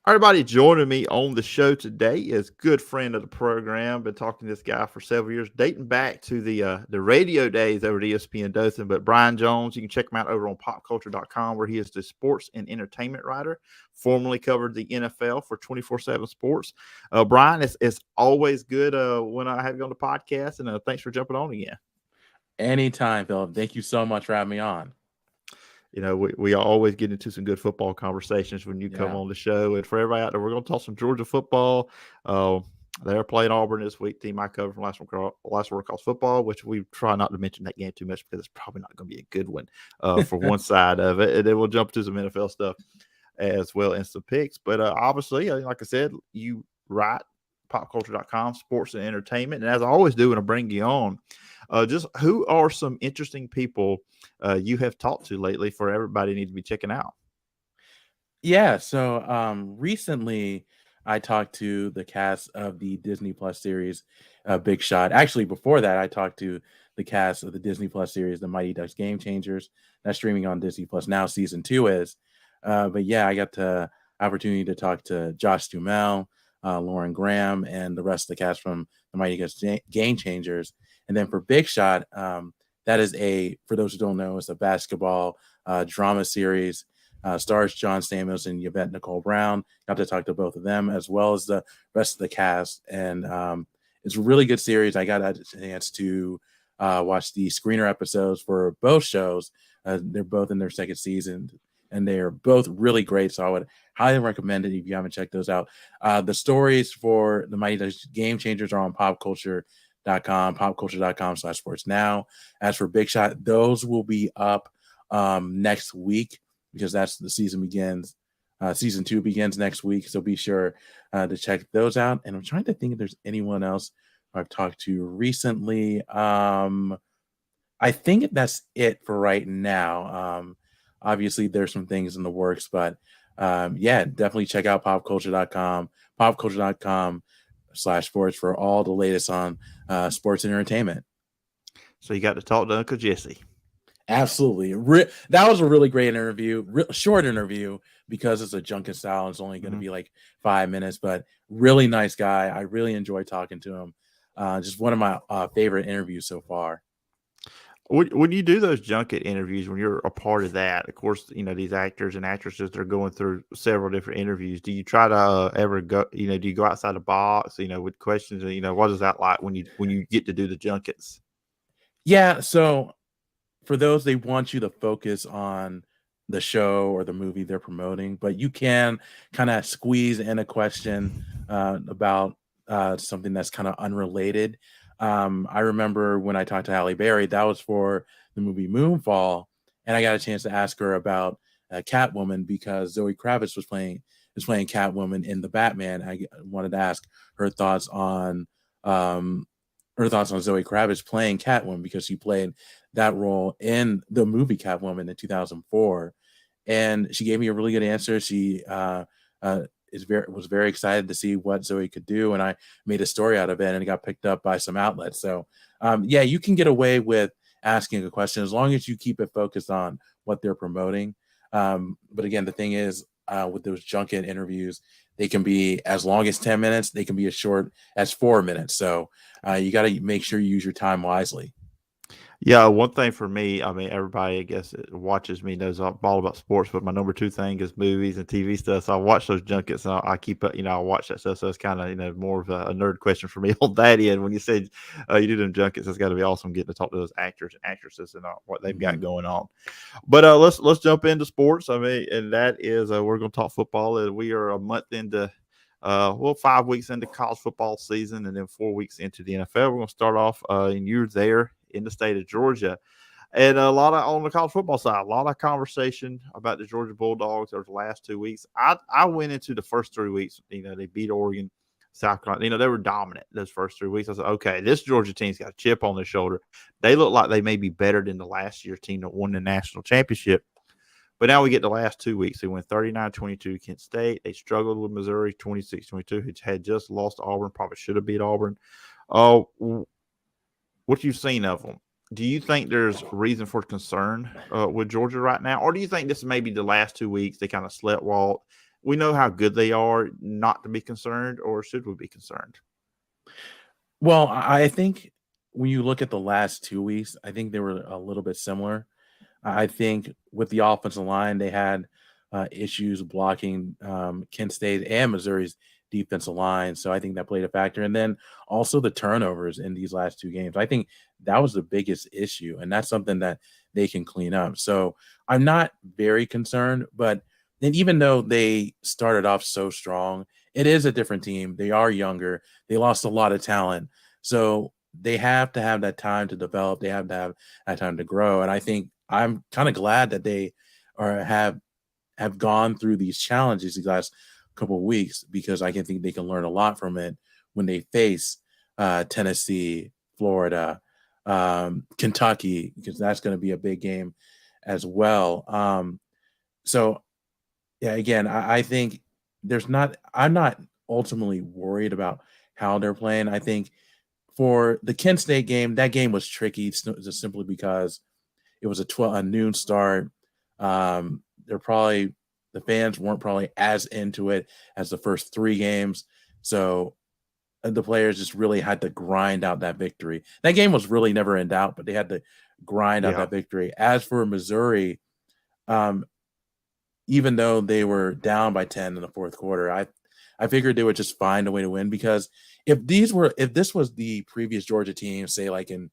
Everybody joining me on the show today is good friend of the program. Been talking to this guy for several years, dating back to the radio days over at ESPN Dothan. But Brian Jones, you can check him out over on popculture.com, where he is the sports and entertainment writer. Formerly covered the NFL for 24/7 Sports. Brian, it's always good when I have you on the podcast, and thanks for jumping on again. Anytime, Phillip. Thank you so much for having me on. We always get into some good football conversations when you come Yeah. on the show. And for everybody out there, we're going to talk some Georgia football. They're playing Auburn this week. Team I cover from last word calls football, which we try not to mention that game too much because it's probably not going to be a good one for one side of it. And then we'll jump to some NFL stuff as well and some picks. But obviously, like I said, you write popculture.com, sports and entertainment. And as I always do when I bring you on, just who are some interesting people you have talked to lately for everybody need to be checking out? Yeah. So recently I talked to the cast of the Disney Plus series Big Shot. Actually, before that, I talked to the cast of the Disney Plus series, The Mighty Ducks Game Changers. That's streaming on Disney Plus now. Season 2 is. But yeah, I got the opportunity to talk to Josh Duhamel, Lauren Graham, and the rest of the cast from The Mighty Ducks Game Changers. And then for Big Shot, that is for those who don't know, it's a basketball drama series. Stars John Stamos and Yvette Nicole Brown. Got to talk to both of them as well as the rest of the cast. And it's a really good series. I got a chance to watch the screener episodes for both shows. They're both in their second season, and they are both really great. So I would highly recommend it if you haven't checked those out. The stories for the Mighty Ducks Game Changers are on popculture.com/sports now. As for Big Shot, those will be up next week because that's the season begins. Season 2 begins next week, so be sure to check those out. And I'm trying to think if there's anyone else I've talked to recently. I think that's it for right now. Obviously, there's some things in the works, but yeah, definitely check out popculture.com/sports for all the latest on sports and entertainment. So you got to talk to Uncle Jesse. Absolutely. That was a really great interview, short interview because it's a junket style. It's only going to be like 5 minutes, but really nice guy. I really enjoyed talking to him. Just one of my favorite interviews so far. When you do those junket interviews, when you're a part of that, of course, these actors and actresses, they're going through several different interviews. Do you try to ever go, do you go outside the box, with questions? What is that like when you get to do the junkets? Yeah. So for those, they want you to focus on the show or the movie they're promoting, but you can kind of squeeze in a question about something that's kind of unrelated. I remember when I talked to Halle Berry, that was for the movie Moonfall, and I got a chance to ask her about Catwoman because Zoe Kravitz was playing Catwoman in the Batman. I wanted to ask her thoughts on Zoe Kravitz playing Catwoman because she played that role in the movie Catwoman in 2004, and she gave me a really good answer. She was very excited to see what Zoe could do, and I made a story out of it, and it got picked up by some outlets. So, yeah, you can get away with asking a question as long as you keep it focused on what they're promoting. But again, the thing is, with those junket interviews, they can be as long as 10 minutes. They can be as short as 4 minutes. So you got to make sure you use your time wisely. Yeah, one thing for me, everybody, I guess, watches me knows I'm all about sports, but my number two thing is movies and TV stuff. So I watch those junkets and I keep up, I watch that stuff. So it's kind of, more of a nerd question for me on that end. When you said you do them junkets, it's got to be awesome getting to talk to those actors and actresses and what they've got going on. But let's jump into sports. And that is, we're going to talk football. We are a month into 5 weeks into college football season and then 4 weeks into the NFL. We're going to start off, and you're there in the state of Georgia. And a lot on the college football side, a lot of conversation about the Georgia Bulldogs over the last 2 weeks. I went into the first 3 weeks, they beat Oregon, South Carolina. They were dominant those first 3 weeks. I said, okay, this Georgia team's got a chip on their shoulder. They look like they may be better than the last year team that won the national championship. But now we get the last 2 weeks. They went 39-22 Kent State. They struggled with Missouri 26-22, which had just lost to Auburn, probably should have beat Auburn. What you've seen of them, do you think there's reason for concern with Georgia right now? Or do you think this may be the last 2 weeks they kind of slept walk, we know how good they are, not to be concerned, or should we be concerned? Well, I think when you look at the last 2 weeks, I think they were a little bit similar. I think with the offensive line, they had issues blocking Kent State and Missouri's defensive line. So I think that played a factor. And then also the turnovers in these last 2 games. I think that was the biggest issue. And that's something that they can clean up. So I'm not very concerned. But then even though they started off so strong, it is a different team. They are younger. They lost a lot of talent. So they have to have that time to develop. They have to have that time to grow. And I think I'm kind of glad that they are have gone through these challenges these last couple of weeks, because I can think they can learn a lot from it when they face Tennessee, Florida, Kentucky, because that's going to be a big game as well. So yeah, again, I think I'm not ultimately worried about how they're playing. I think for the Kent State game, that game was tricky just simply because it was a noon start. The fans weren't probably as into it as the first 3 games, so the players just really had to grind out that victory. That game was really never in doubt, but they had to grind out Yeah. that victory. As for Missouri, um, even though they were down by 10 in the fourth quarter, I figured they would just find a way to win, because if this was the previous Georgia team, say like in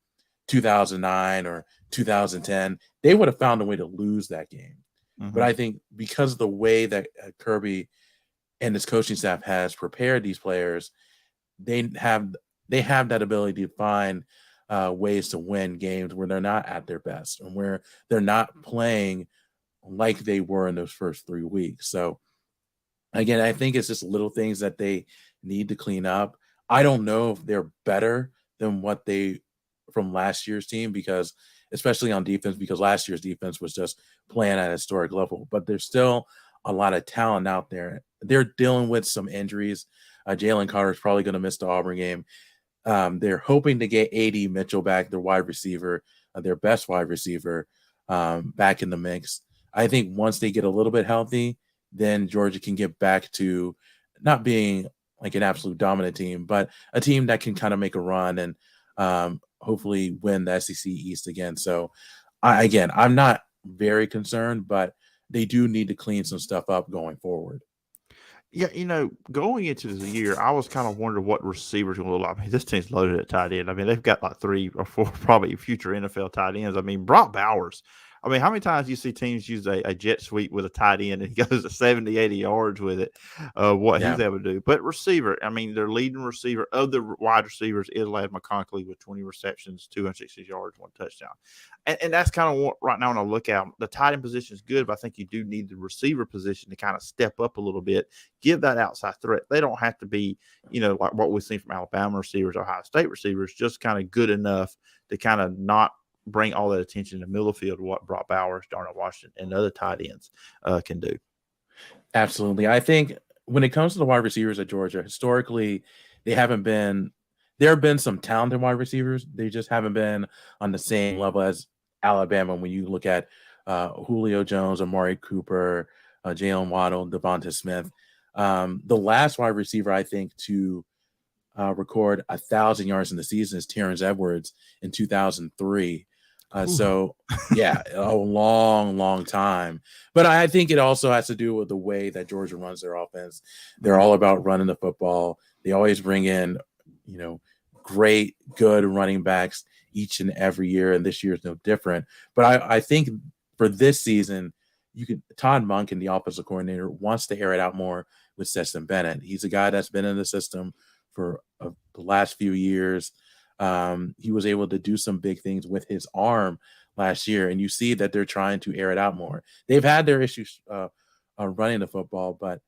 2009 or 2010, they would have found a way to lose that game. But Mm-hmm. I think because of the way that Kirby and his coaching staff has prepared these players, they have that ability to find ways to win games where they're not at their best and where they're not playing like they were in those first 3 weeks. So again, I think it's just little things that they need to clean up. I don't know if they're better than what they from last year's team, because especially on defense, because last year's defense was just playing at a historic level, but there's still a lot of talent out there. They're dealing with some injuries. Jalen Carter is probably going to miss the Auburn game. They're hoping to get AD Mitchell back, their wide receiver, their best wide receiver, back in the mix. I think once they get a little bit healthy, then Georgia can get back to not being like an absolute dominant team, but a team that can kind of make a run and hopefully win the SEC East again. So, I'm not very concerned, but they do need to clean some stuff up going forward. Yeah, going into the year, I was kind of wondering what receivers going to look like. I mean, this team's loaded at tight end. I mean, they've got like 3 or 4 probably future NFL tight ends. I mean, Brock Bowers. I mean, how many times do you see teams use a jet sweep with a tight end and he goes to 70, 80 yards with it? What Yeah. he's able to do. But receiver, I mean, their leading receiver of the wide receivers is Ladd McConkey with 20 receptions, 260 yards, 1 touchdown. And that's kind of what right now when I look at the tight end position is good, but I think you do need the receiver position to kind of step up a little bit, give that outside threat. They don't have to be, like what we've seen from Alabama receivers, Ohio State receivers, just kind of good enough to kind of not bring all that attention to the middle of the field, what Brock Bowers, Darnell Washington, and other tight ends can do. Absolutely. I think when it comes to the wide receivers at Georgia, historically, they haven't been there have been some talented wide receivers. They just haven't been on the same level as Alabama when you look at Julio Jones, Amari Cooper, Jalen Waddle, Devonta Smith. The last wide receiver, I think, to record 1,000 yards in the season is Terrence Edwards in 2003. So, yeah, a long, long time. But I think it also has to do with the way that Georgia runs their offense. They're all about running the football. They always bring in, great, good running backs each and every year, and this year is no different. But I think for this season, Todd Monken, the offensive coordinator, wants to air it out more with Stetson Bennett. He's a guy that's been in the system for the last few years. He was able to do some big things with his arm last year, and you see that they're trying to air it out more. They've had their issues running the football, but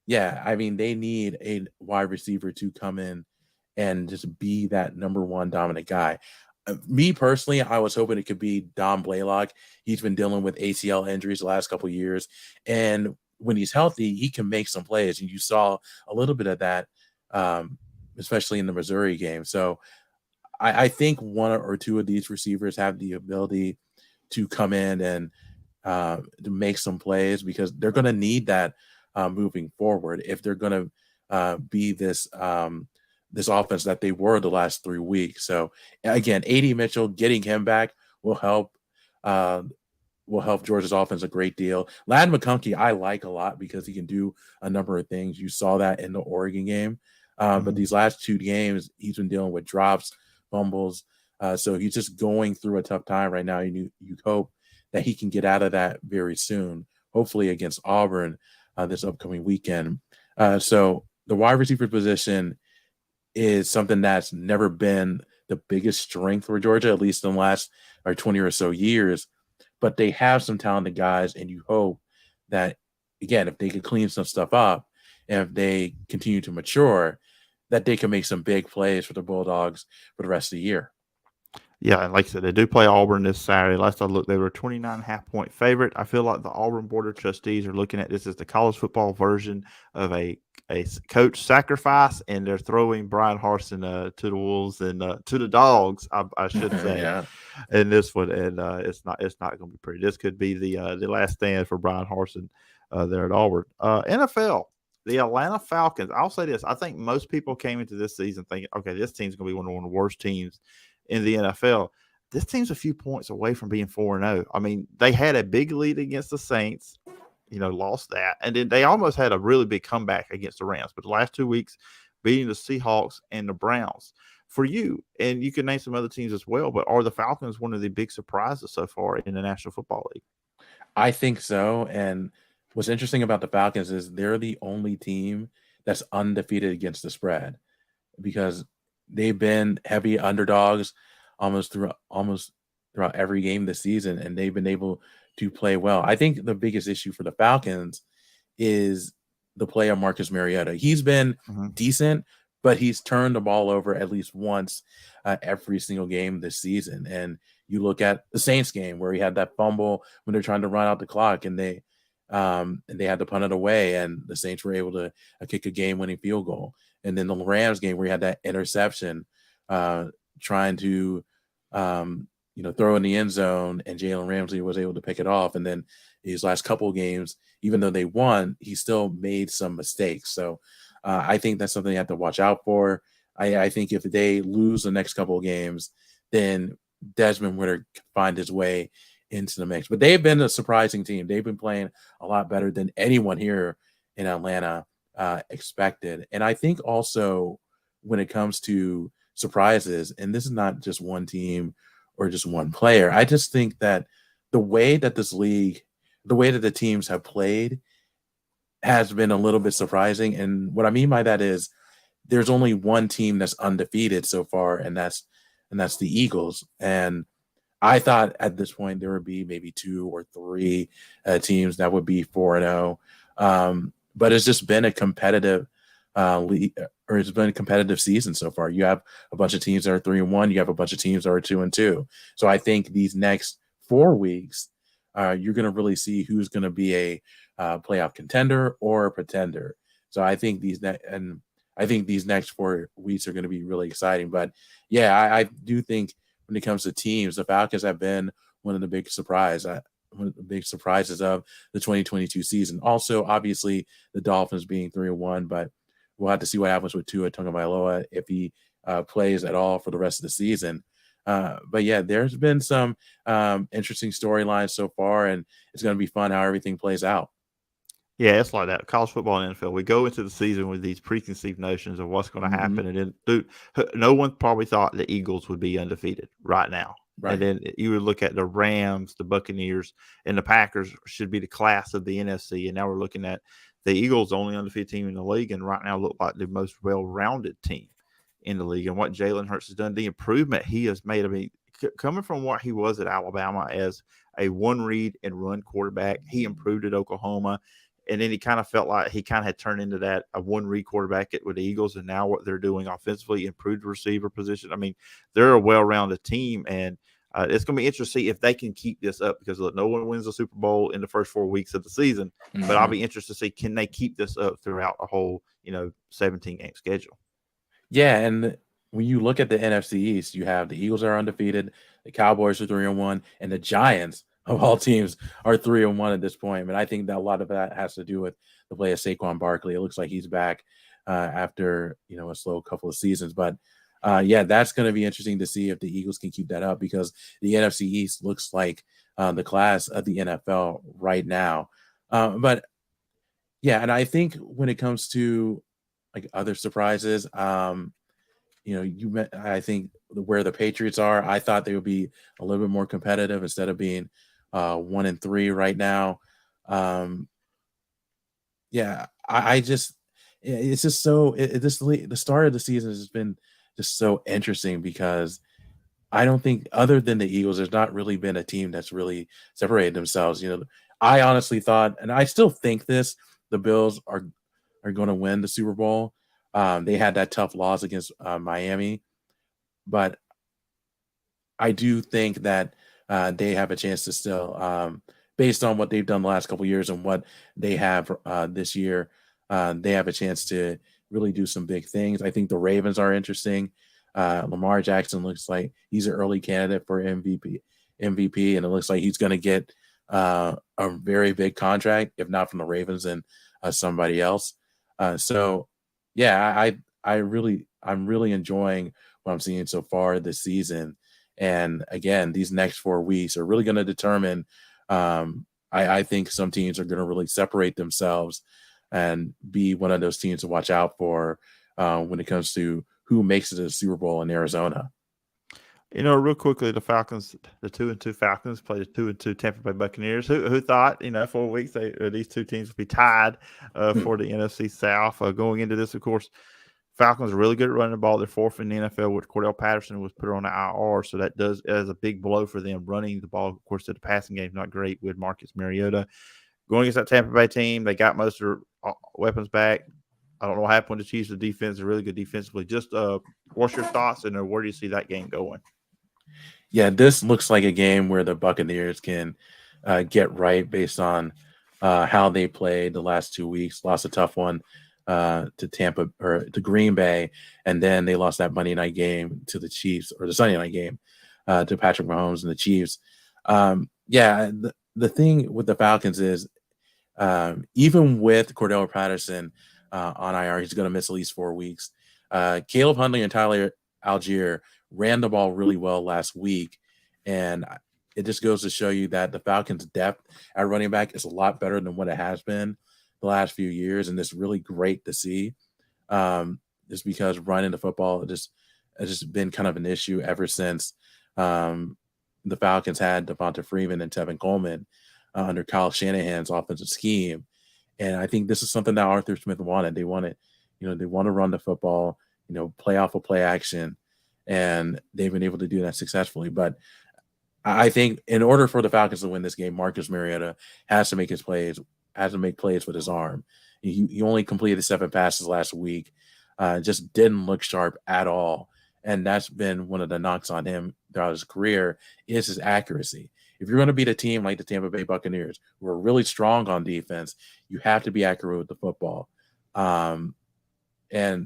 yeah, I mean, they need a wide receiver to come in and just be that number one dominant guy. Me personally, I was hoping it could be Dom Blaylock. He's been dealing with ACL injuries the last couple of years, and when he's healthy, he can make some plays, and you saw a little bit of that, especially in the Missouri game. So I think 1 or 2 of these receivers have the ability to come in and to make some plays, because they're going to need that moving forward if they're going to be this offense that they were the last 3 weeks. So again, AD Mitchell, getting him back will help. Uh, will help Georgia's offense a great deal. Ladd McConkey, I like a lot because he can do a number of things. You saw that in the Oregon game. But these last 2 games, he's been dealing with drops, fumbles. So he's just going through a tough time right now. You hope that he can get out of that very soon, hopefully against Auburn this upcoming weekend. So the wide receiver position is something that's never been the biggest strength for Georgia, at least in the last 20 or so years. But they have some talented guys, and you hope that, again, if they can clean some stuff up and if they continue to mature, that they can make some big plays for the Bulldogs for the rest of the year. Yeah, and like I said, they do play Auburn this Saturday. Last I looked, they were a 29.5-point favorite. I feel like the Auburn Board of Trustees are looking at this as the college football version of a coach sacrifice, and they're throwing Brian Harsin to the wolves and to the dogs, I should say. Yeah. In this one, and it's not going to be pretty. This could be the last stand for Brian Harsin there at Auburn. NFL. The Atlanta Falcons. I'll say this: I think most people came into this season thinking, okay, this team's going to be one of the worst teams in the NFL. This team's a few points away from being 4-0. I mean, they had a big lead against the Saints, lost that. And then they almost had a really big comeback against the Rams. But the last 2 weeks, beating the Seahawks and the Browns. For you, and you can name some other teams as well, but are the Falcons one of the big surprises so far in the National Football League? I think so. And what's interesting about the Falcons is they're the only team that's undefeated against the spread because they've been heavy underdogs almost throughout every game this season, and they've been able to play well. I think the biggest issue for the Falcons is the play of Marcus Mariota. He's been decent, but he's turned the ball over at least once every single game this season. And you look at the Saints game where he had that fumble when they're trying to run out the clock, and they had to punt it away, and the Saints were able to kick a game-winning field goal. And then the Rams game where he had that interception trying to throw in the end zone, and Jalen Ramsey was able to pick it off. And then these last couple of games, even though they won, he still made some mistakes. So I think that's something you have to watch out for. I think if they lose the next couple of games, then Desmond Ritter can find his way into the mix. But they've been a surprising team. They've been playing a lot better than anyone here in Atlanta expected. And I think also when it comes to surprises, and this is not just one team or just one player, I just think that the way that this league, the way that the teams have played has been a little bit surprising. And what I mean by that is there's only one team that's undefeated so far, and that's the Eagles. And I thought at this point there would be maybe 2 or 3 teams that would be 4-0. But it's just been a competitive league, or it's been a competitive season so far. You have a bunch of teams that are 3-1. You have a bunch of teams that are 2-2. So I think these next 4 weeks, you're going to really see who's going to be a playoff contender or a pretender. So I think these next 4 weeks are going to be really exciting. But yeah, I do think when it comes to teams, the Falcons have been one of the big surprises of the 2022 season. Also, obviously, the Dolphins being 3-1, but we'll have to see what happens with Tua Tagovailoa if he plays at all for the rest of the season. But yeah, there's been some interesting storylines so far, and it's going to be fun how everything plays out. Yeah, it's like that. College football and NFL, we go into the season with these preconceived notions of what's going to happen. And then, no one probably thought the Eagles would be undefeated right now. Right. And then you would look at the Rams, the Buccaneers, and the Packers should be the class of the NFC. And now we're looking at the Eagles, the only undefeated team in the league, and right now look like the most well-rounded team in the league. And what Jalen Hurts has done, the improvement he has made. I mean, coming from what he was at Alabama as a one-read and run quarterback, he improved at Oklahoma. And then he kind of felt like he kind of had turned into that a one-read quarterback with the Eagles, and now what they're doing offensively, improved receiver position. I mean, they're a well-rounded team, and it's going to be interesting to see if they can keep this up because, look, no one wins the Super Bowl in the first 4 weeks of the season. But I'll be interested to see, can they keep this up throughout a whole, 17-game schedule? Yeah, and when you look at the NFC East, you have the Eagles are undefeated, the Cowboys are 3-1, and the Giants of all teams are 3-1 at this point. And I think that a lot of that has to do with the play of Saquon Barkley. It looks like he's back after a slow couple of seasons. But yeah, that's going to be interesting to see if the Eagles can keep that up, because the NFC East looks like the class of the NFL right now. But yeah, and I think when it comes to like other surprises, I think where the Patriots are, I thought they would be a little bit more competitive instead of being 1-3 right now. Yeah, I just it's just so the start of the season has been just so interesting, because I don't think, other than the Eagles, there's not really been a team that's really separated themselves. I honestly thought, and I still think this, the Bills are going to win the Super Bowl. They had that tough loss against Miami, but I do think that they have a chance to still, based on what they've done the last couple of years and what they have this year, they have a chance to really do some big things. I think the Ravens are interesting. Lamar Jackson looks like he's an early candidate for MVP, and it looks like he's going to get a very big contract, if not from the Ravens and somebody else. So, yeah, I'm really enjoying what I'm seeing so far this season. And again, these next 4 weeks are really going to determine. I think some teams are going to really separate themselves and be one of those teams to watch out for when it comes to who makes it to the Super Bowl in Arizona. Real quickly, the Falcons, the 2-2 Falcons play the 2-2 Tampa Bay Buccaneers. Who thought, 4 weeks these two teams would be tied for the NFC South going into this? Of course, Falcons are really good at running the ball. They're fourth in the NFL, with Cordell Patterson was put on the IR, so that is a big blow for them running the ball. Of course, the passing game is not great with Marcus Mariota. Going against that Tampa Bay team, they got most of their weapons back. I don't know what happened with the Chiefs. The defense is really good defensively. Just what's your thoughts, and where do you see that game going? Yeah, this looks like a game where the Buccaneers can get right based on how they played the last 2 weeks. Lost a tough one to Tampa, or to Green Bay, and then they lost that Monday night game to the Chiefs, or the Sunday night game to Patrick Mahomes and the Chiefs. Yeah, the thing with the Falcons is, even with Cordell Patterson on IR, he's going to miss at least 4 weeks. Caleb Huntley and Tyler Algier ran the ball really well last week, and it just goes to show you that the Falcons' depth at running back is a lot better than what it has been the last few years, and it's really great to see. Just because running the football has just been kind of an issue ever since the Falcons had Devonta Freeman and Tevin Coleman under Kyle Shanahan's offensive scheme. And I think this is something that Arthur Smith wanted. They want to run the football, play off of play action, and they've been able to do that successfully. But I think in order for the Falcons to win this game, Marcus Mariota has to make plays with his arm. He only completed 7 passes last week, just didn't look sharp at all. And that's been one of the knocks on him throughout his career, is his accuracy. If you're going to beat a team like the Tampa Bay Buccaneers, who are really strong on defense, you have to be accurate with the football. And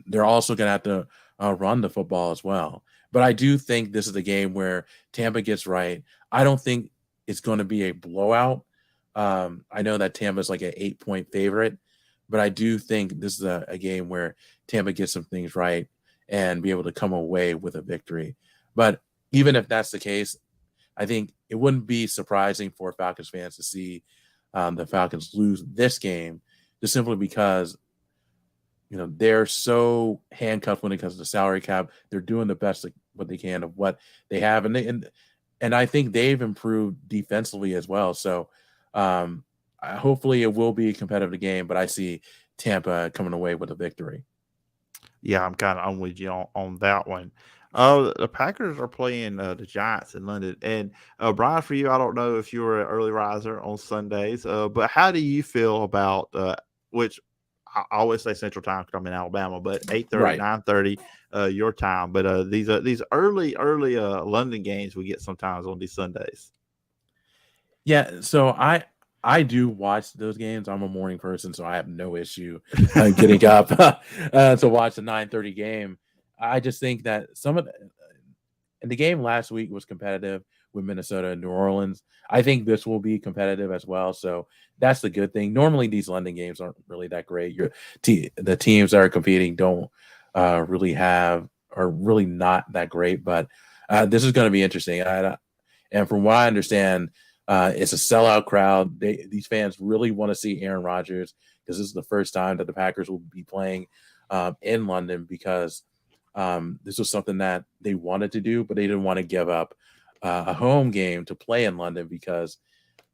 they're also going to have to run the football as well. But I do think this is a game where Tampa gets right. I don't think it's going to be a blowout. I know that Tampa's like an 8-point favorite, but I do think this is a game where Tampa gets some things right and be able to come away with a victory. But even if that's the case, I think it wouldn't be surprising for Falcons fans to see the Falcons lose this game, just simply because they're so handcuffed when it comes to the salary cap. They're doing the best what they can of what they have, and I think they've improved defensively as well. So hopefully it will be a competitive game, but I see Tampa coming away with a victory. Yeah, I'm with you on that one. The Packers are playing the Giants in London, and Brian, for you, I don't know if you're an early riser on Sundays, but how do you feel about which I always say Central Time because I'm in Alabama, but 8:30, Right. 9:30 your time. But these early London games we get sometimes on these Sundays. Yeah, so I do watch those games. I'm a morning person, so I have no issue getting up to watch the 9:30 game. I just think that and the game last week was competitive with Minnesota and New Orleans. I think this will be competitive as well. So that's the good thing. Normally, these London games aren't really that great. The teams that are competing don't really are really not that great. But this is going to be interesting. And from what I understand, it's a sellout crowd. These fans really want to see Aaron Rodgers because this is the first time that the Packers will be playing in London because this was something that they wanted to do, but they didn't want to give up a home game to play in London because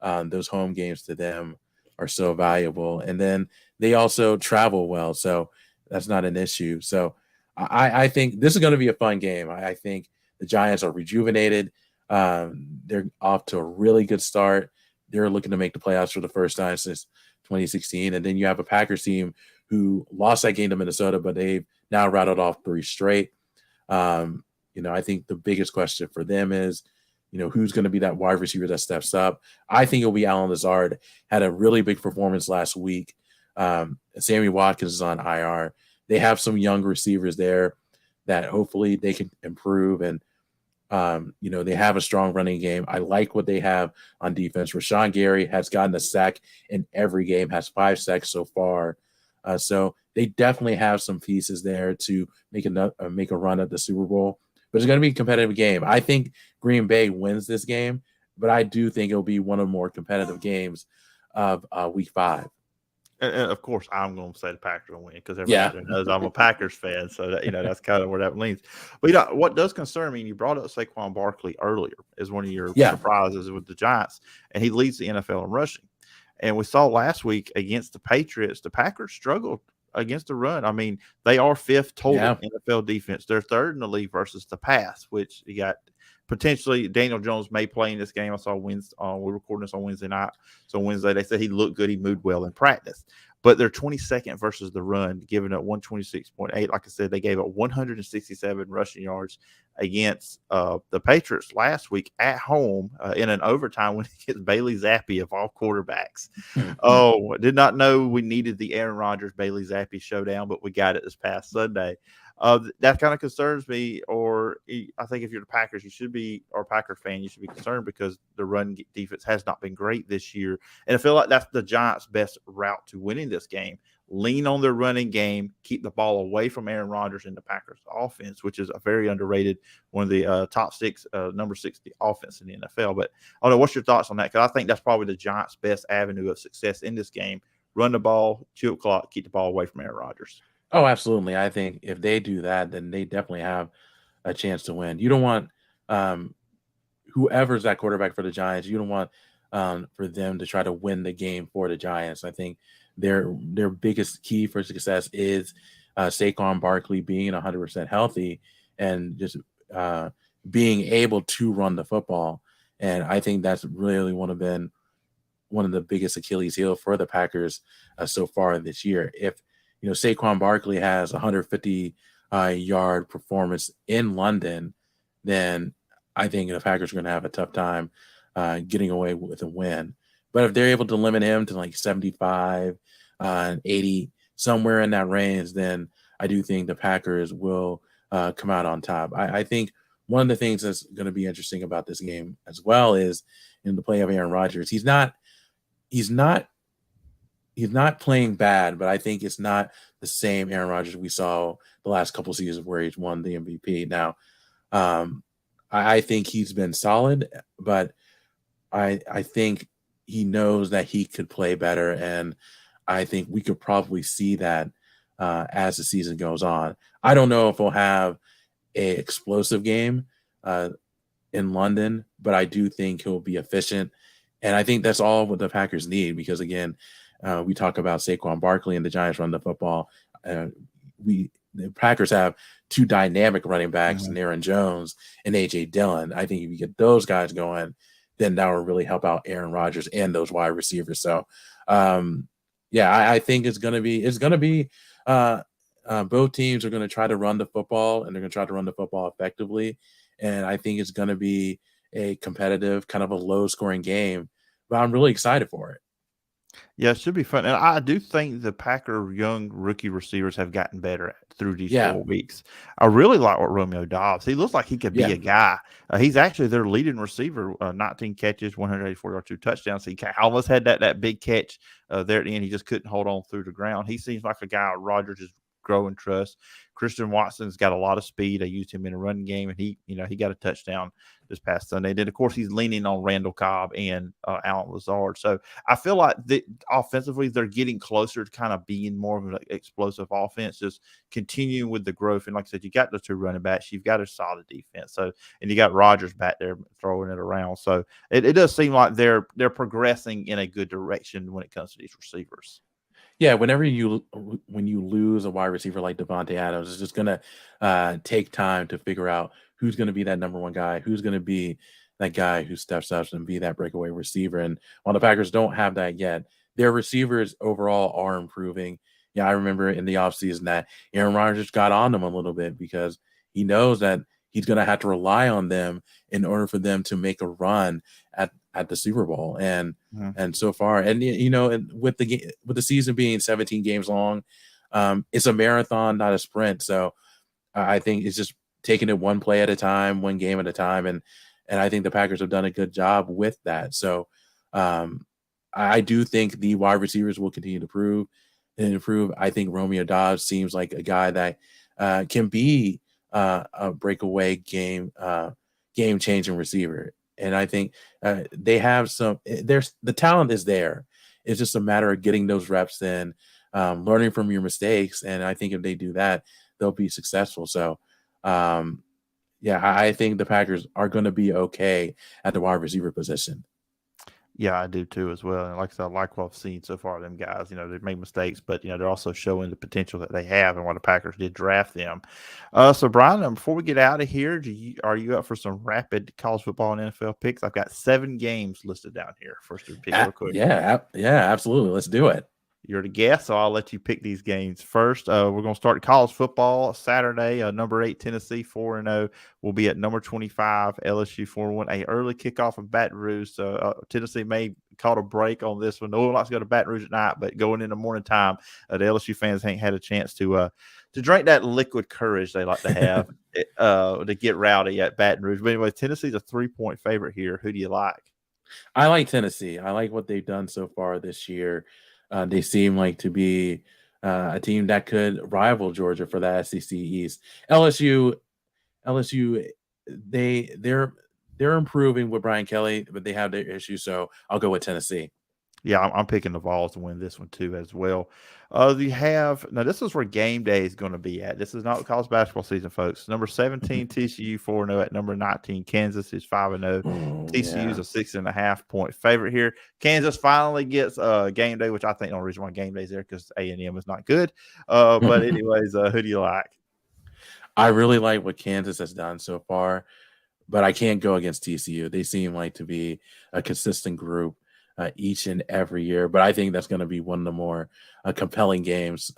those home games to them are so valuable. And then they also travel well, so that's not an issue. So I think this is going to be a fun game. I think the Giants are rejuvenated. They're off to a really good start. They're looking to make the playoffs for the first time since 2016. And then you have a Packers team who lost that game to Minnesota, but they've now rattled off 3 straight. I think the biggest question for them is, who's going to be that wide receiver that steps up? I think it'll be Allen Lazard. Had a really big performance last week. Sammy Watkins is on IR. They have some young receivers there that hopefully they can improve. And, they have a strong running game. I like what they have on defense. Rashawn Gary has gotten a sack in every game, has 5 sacks so far. So they definitely have some pieces there to make a run at the Super Bowl. But it's going to be a competitive game. I think Green Bay wins this game, but I do think it'll be one of the more competitive games of Week 5. And of course, I'm going to say the Packers will win because everybody knows I'm a Packers fan. So that's kind of where that leans. But what does concern me, and you brought up Saquon Barkley earlier, is one of your surprises with the Giants, and he leads the NFL in rushing. And we saw last week against the Patriots, the Packers struggled against the run. I mean, they are 5th total NFL defense. They're 3rd in the league versus the pass, which you got potentially Daniel Jones may play in this game. I saw we're recording this on Wednesday night. So Wednesday, they said he looked good. He moved well in practice. But they're 22nd versus the run, giving up 126.8. Like I said, they gave up 167 rushing yards against the Patriots last week at home in an overtime when against Bailey Zappi of all quarterbacks. I did not know we needed the Aaron Rodgers Bailey Zappi showdown, but we got it this past Sunday. That kind of concerns me, I think if you're the Packers, or Packer fan, you should be concerned because the run defense has not been great this year. And I feel like that's the Giants' best route to winning this game. Lean on their running game, keep the ball away from Aaron Rodgers and the Packers offense, which is a very underrated, one of the top 6, number 6 offense in the NFL. But I don't know, what's your thoughts on that? Because I think that's probably the Giants' best avenue of success in this game. Run the ball, chew clock, keep the ball away from Aaron Rodgers. Oh, absolutely. I think if they do that, then they definitely have a chance to win. You don't want whoever's that quarterback for the Giants, you don't want for them to try to win the game for the Giants. I think their biggest key for success is Saquon Barkley being 100% healthy and just being able to run the football. And I think that's really one of the biggest Achilles heel for the Packers so far this year. If Saquon Barkley has 150 yard performance in London, then I think the Packers are going to have a tough time getting away with a win. But if they're able to limit him to like 75 and 80, somewhere in that range, then I do think the Packers will come out on top. I think one of the things that's going to be interesting about this game as well is in the play of Aaron Rodgers. He's not playing bad, but I think it's not the same Aaron Rodgers we saw the last couple seasons where he's won the MVP. Now, I think he's been solid, but I think he knows that he could play better, and I think we could probably see that as the season goes on. I don't know if we'll have an explosive game in London, but I do think he'll be efficient, and I think that's all what the Packers need because, again, we talk about Saquon Barkley and the Giants run the football. The Packers have 2 dynamic running backs, Aaron Jones and A.J. Dillon. I think if you get those guys going, then that will really help out Aaron Rodgers and those wide receivers. So, I think it's going to be both teams are going to try to run the football, and they're going to try to run the football effectively. And I think it's going to be a competitive, kind of a low-scoring game. But I'm really excited for it. Yeah, it should be fun. And I do think the Packer young rookie receivers have gotten better through these Yeah, 4 weeks. I really like what Romeo Dobbs. He looks like he could be yeah. a guy. He's actually their leading receiver, 19 catches, 184 yards, 2 touchdowns. He almost had that big catch there at the end. He just couldn't hold on through the ground. He seems like a guy Rodgers is growing trust. Christian Watson's got a lot of speed. I used him in a run game, and he got a touchdown this past Sunday. Then of course he's leaning on Randall Cobb and Allen Lazard. So I feel like offensively they're getting closer to kind of being more of an explosive offense, just continuing with the growth. And like I said, you got the 2 running backs, you've got a solid defense. So and you got Rodgers back there throwing it around. So it does seem like they're progressing in a good direction when it comes to these receivers. Yeah, when you lose a wide receiver like Devontae Adams, it's just gonna take time to figure out who's gonna be that number one guy, who's gonna be that guy who steps up and be that breakaway receiver. And while the Packers don't have that yet, their receivers overall are improving. Yeah, I remember in the offseason that Aaron Rodgers got on them a little bit because he knows that he's gonna have to rely on them in order for them to make a run at the Super Bowl. And so far, and with the season being 17 games long, it's a marathon, not a sprint. So I think it's just taking it one play at a time, one game at a time, and I think the Packers have done a good job with that. So I do think the wide receivers will continue to improve. I think Romeo Dobbs seems like a guy that can be a breakaway game changing receiver. And I think they have there's the talent is there. It's just a matter of getting those reps in, learning from your mistakes. And I think if they do that, they'll be successful. So, yeah, I think the Packers are going to be okay at the wide receiver position. Yeah, I do too as well. And like I said, I like what I've seen so far. Them guys, they've made mistakes, but they're also showing the potential that they have and why the Packers did draft them. So Brian, before we get out of here, are you up for some rapid college football and NFL picks? I've got 7 games listed down here. First to pick real quick. Yeah, absolutely. Let's do it. You're the guest, so I'll let you pick these games first. We're going to start college football Saturday. Number 8 Tennessee 4-0 will be at number 25 LSU 4-1. A early kickoff in Baton Rouge. So Tennessee may caught a break on this one. No one likes to go to Baton Rouge at night, but going in the morning time, the LSU fans ain't had a chance to drink that liquid courage they like to have to get rowdy at Baton Rouge. But anyway, Tennessee's a 3-point favorite here. Who do you like? I like Tennessee. I like what they've done so far this year. They seem like to be a team that could rival Georgia for the SEC East. LSU, they're improving with Brian Kelly, but they have their issues. So I'll go with Tennessee. Yeah, I'm picking the Vols to win this one too as well. You have now. This is where game day is going to be at. This is not college basketball season, folks. Number 17 TCU 4-0 at number 19 Kansas is 5-0. TCU is a 6.5-point favorite here. Kansas finally gets game day, which I think the only reason why game day is there because A&M is not good. But anyways, who do you like? I really like what Kansas has done so far, but I can't go against TCU. They seem like to be a consistent group each and every year. But I think that's going to be one of the more compelling games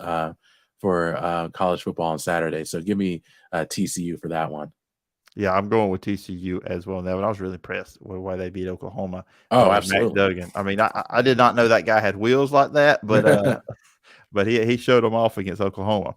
for college football on Saturday. So give me TCU for that one. Yeah, I'm going with TCU as well. Now, I was really impressed with why they beat Oklahoma. Oh, Matt absolutely. Duggan. I mean, I did not know that guy had wheels like that, but but he showed them off against Oklahoma.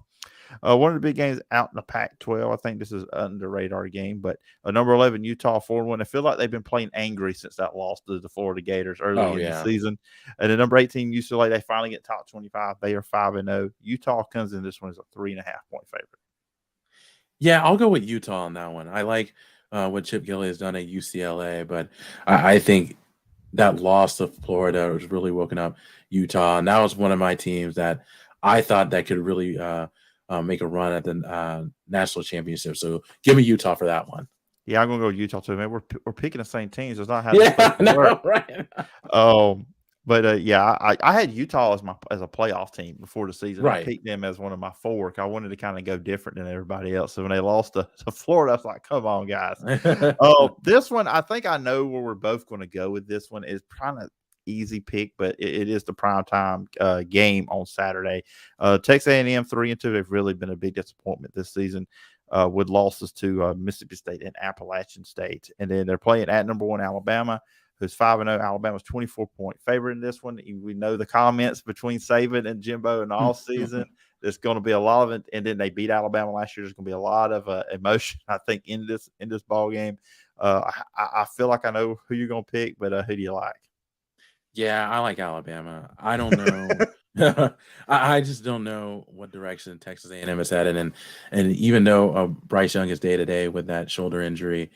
One of the big games out in the Pac-12. I think this is under radar game, but number 11 Utah 4-1. I feel like they've been playing angry since that loss to the Florida Gators early in the season. And then number 18 UCLA, they finally get top 25. They are 5-0. Utah comes in this one as a 3.5-point favorite. Yeah, I'll go with Utah on that one. I like what Chip Kelly has done at UCLA, but I think that loss to Florida was really woken up Utah. And that was one of my teams that I thought that could really make a run at the national championship. So give me Utah for that one. Yeah, I'm going to go Utah too, man. We're picking the same teams. It's not how this supposed to work. Right. But yeah, I had Utah as a playoff team before the season. Right. I picked them as one of my 4. I wanted to kind of go different than everybody else. So when they lost to Florida, I was like, come on, guys. This one, I think I know where we're both going to go with this one. It's kind of easy pick, but it is the primetime game on Saturday. Texas A&M 3-2. They've really been a big disappointment this season. With losses to Mississippi State and Appalachian State. And then they're playing at number 1 Alabama. who's 5-0. Alabama's 24-point favorite in this one. We know the comments between Saban and Jimbo in the all season. There's going to be a lot of it, and then they beat Alabama last year. There's going to be a lot of emotion, I think, in this ball game. I feel like I know who you're going to pick, but who do you like? Yeah, I like Alabama. I don't know. I just don't know what direction Texas A&M is headed, and even though Bryce Young is day to day with that shoulder injury,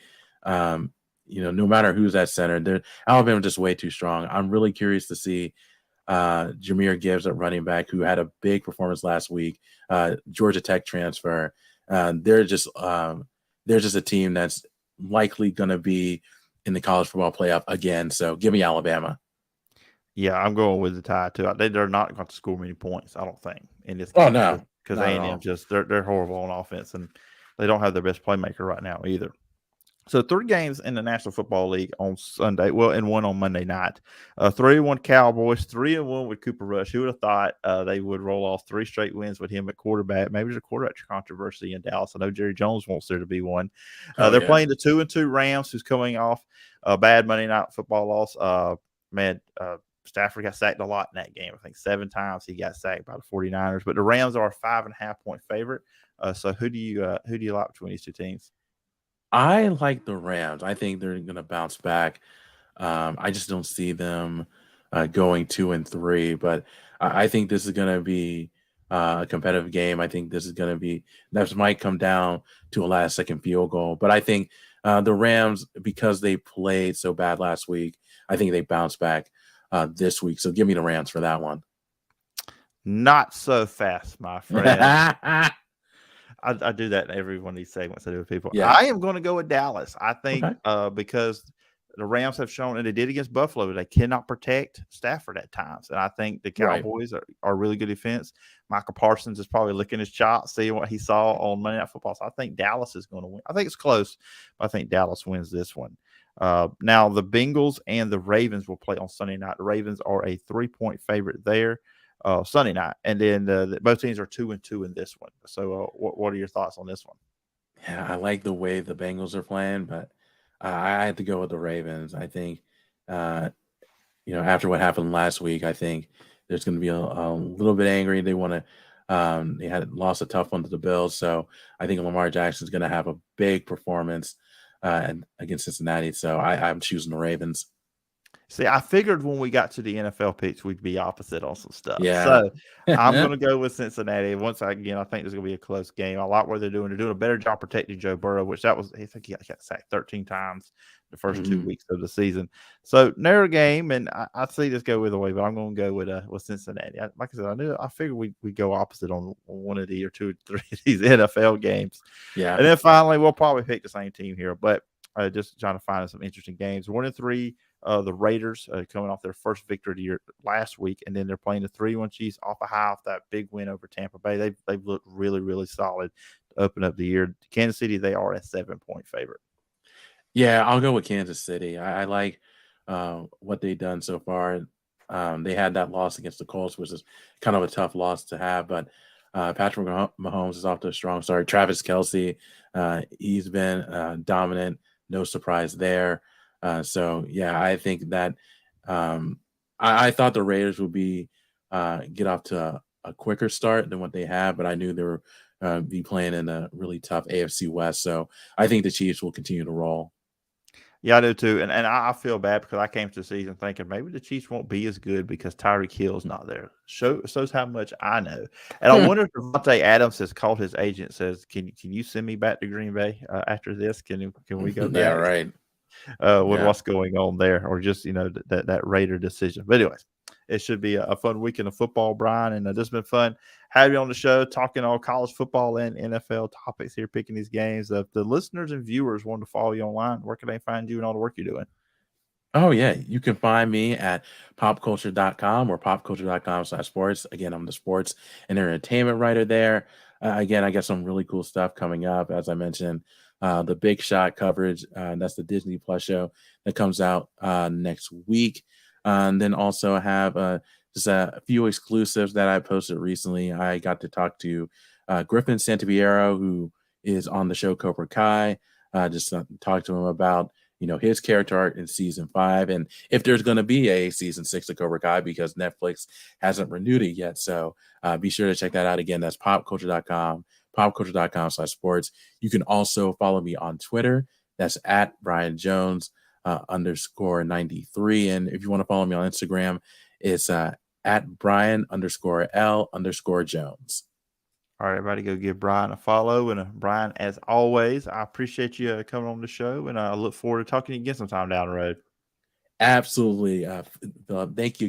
no matter who's at center, Alabama just way too strong. I'm really curious to see Jahmyr Gibbs at running back, who had a big performance last week. Georgia Tech transfer. They're just a team that's likely going to be in the college football playoff again. So give me Alabama. Yeah, I'm going with the Tide too. They're not going to score many points, I don't think, in this game. Oh no, because A&M just they're horrible on offense, and they don't have their best playmaker right now either. So 3 games in the National Football League on Sunday, and 1 on Monday night. 3-1 Cowboys, 3-1 with Cooper Rush. Who would have thought they would roll off 3 straight wins with him at quarterback? Maybe there's a quarterback controversy in Dallas. I know Jerry Jones wants there to be one. They're playing the 2-2 Rams, who's coming off a bad Monday Night Football loss. Stafford got sacked a lot in that game. I think 7 times he got sacked by the 49ers. But the Rams are a 5.5-point favorite. So who do you like between these 2 teams? I like the Rams. I think they're going to bounce back. I just don't see them going 2-3. But I think this is going to be a competitive game. I think this might come down to a last-second field goal. But I think the Rams, because they played so bad last week, I think they bounce back this week. So give me the Rams for that one. Not so fast, my friend. I do that in every one of these segments I do with people. Yeah. I am going to go with Dallas. I think because the Rams have shown, and they did against Buffalo, they cannot protect Stafford at times. And I think the Cowboys are really good defense. Michael Parsons is probably licking his chops, seeing what he saw on Monday Night Football. So I think Dallas is going to win. I think it's close, but I think Dallas wins this one. Now, the Bengals and the Ravens will play on Sunday night. The Ravens are a 3-point favorite there. Sunday night, and then both teams are 2-2 in this one. So, what are your thoughts on this one? Yeah, I like the way the Bengals are playing, but I had to go with the Ravens. I think, after what happened last week, I think there's going to be a little bit angry. They want to. They had lost a tough one to the Bills, so I think Lamar Jackson is going to have a big performance against Cincinnati. So I'm choosing the Ravens. See, I figured when we got to the NFL picks, we'd be opposite on some stuff. Yeah. So I'm going to go with Cincinnati. I think there's going to be a close game. I like what they're doing. They're doing a better job protecting Joe Burrow, I think he got sacked 13 times the first 2 weeks of the season. So narrow game, and I see this go either way, but I'm going to go with Cincinnati. Like I said, I figured we go opposite on one of the or 2 or 3 of these NFL games. Yeah. And then finally, we'll probably pick the same team here, but just trying to find some interesting games. 1-3. The Raiders coming off their first victory of the year last week, and then they're playing the 3-1 Chiefs off a high off that big win over Tampa Bay. They've looked really, really solid to open up the year. Kansas City, they are a 7-point favorite. Yeah, I'll go with Kansas City. I like what they've done so far. They had that loss against the Colts, which is kind of a tough loss to have, but Patrick Mahomes is off to a strong start. Travis Kelce, he's been dominant. No surprise there. So yeah, I think that I thought the Raiders would get off to a quicker start than what they have, but I knew they were be playing in a really tough AFC West. So I think the Chiefs will continue to roll. Yeah, I do too. And I feel bad because I came to the season thinking maybe the Chiefs won't be as good because Tyreek Hill's not there. Shows how much I know. And I wonder if Devontae Adams has called his agent, says, Can you send me back to Green Bay after this? Can we go back? Yeah, right. With what's going on there, or just that Raider decision. But anyways, it should be a fun weekend of football, Brian, and this has been fun having you on the show, talking all college football and NFL topics here, picking these games. If the listeners and viewers want to follow you online, where can they find you and all the work you're doing? Oh, yeah. You can find me at popculture.com or popculture.com/sports. Again, I'm the sports and entertainment writer there. Again, I got some really cool stuff coming up. As I mentioned, the Big Shot coverage, that's the Disney Plus show that comes out next week. And then also have just a few exclusives that I posted recently. I got to talk to Griffin Santaviero, who is on the show Cobra Kai. Just talk to him about his character arc in season 5, and if there's going to be a season 6 of Cobra Kai, because Netflix hasn't renewed it yet. So be sure to check that out. Again, that's popculture.com, popculture.com/sports. You can also follow me on Twitter. That's at Brian Jones _93. And if you want to follow me on Instagram, it's at Brian _L_Jones. All right, everybody, go give Brian a follow. And Brian, as always, I appreciate you coming on the show, and I look forward to talking to you again sometime down the road. Absolutely. Phillip, thank you again.